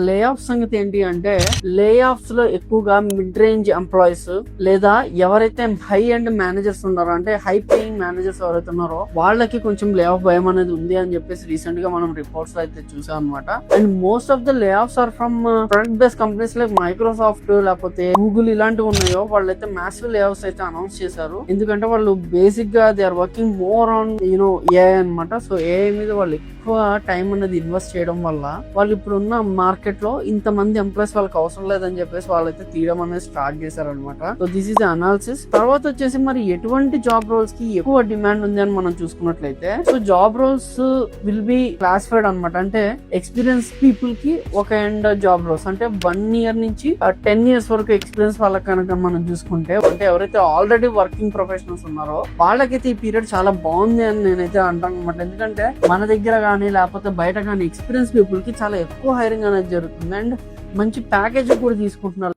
Lay off సంగతి ఏంటి అంటే, లే ఆఫ్స్ లో ఎక్కువగా మిడ్ రేంజ్ ఎంప్లాయీస్ లేదా ఎవరైతే హై అండ్ మేనేజర్స్ ఉన్నారో, అంటే హై పేయింగ్ మేనేజర్స్ ఎవరైతే ఉన్నారో వాళ్ళకి కొంచెం లే ఆఫ్ భయం అనేది ఉంది అని చెప్పేసి రీసెంట్ గా మనం రిపోర్ట్స్ లో అయితే చూసాం అనమాట. And most of the layoffs are from product based companies like Microsoft లేకపోతే గూగుల్ ఇలాంటివి ఉన్నాయో వాళ్ళైతే మ్యాసివ్ లే ఆఫ్స్ అయితే అనౌన్స్ చేశారు. ఎందుకంటే వాళ్ళు బేసిక్ గా they are working more on AI అనమాట. సో ఏఐ మీద వాళ్ళు ఎక్కువ టైం అనేది ఇన్వెస్ట్ చేయడం వల్ల వాళ్ళు ఇప్పుడు ఉన్న మార్కెట్ లో ఇంత మంది ఎంప్లాయీస్ వాళ్ళకి అవసరం లేదని చెప్పేసి వాళ్ళైతే తీయడం అనేది స్టార్ట్ చేశారనమాట. So this is analysis. తర్వాత వచ్చేసి మరి ఎటువంటి జాబ్ రోల్స్ కి ఎక్కువ డిమాండ్ ఉంది అని మనం చూసుకున్నట్లయితే, so job roles will be classified అనమాట. అంటే ఎక్స్పీరియన్స్ పీపుల్ కి ఒక ఎండ్ జాబ్ రోల్స్ అంటే 1 year నుంచి 10 years వరకు ఎక్స్పీరియన్స్ వాళ్ళకి కనుక మనం చూసుకుంటే, అంటే ఎవరైతే ఆల్రెడీ వర్కింగ్ ప్రొఫెషనల్స్ ఉన్నారో వాళ్ళకైతే ఈ పీరియడ్ చాలా బాగుంది అని నేనైతే అంటాను అనమాట. ఎందుకంటే మన దగ్గర కానీ లేకపోతే బయట కానీ ఎక్స్పీరియన్స్ పీపుల్ కి చాలా ఎక్కువ హైరింగ్ అనేది జరుగుతుంది అండ్ మంచి ప్యాకేజ్ కూడా తీసుకుంటున్నారు.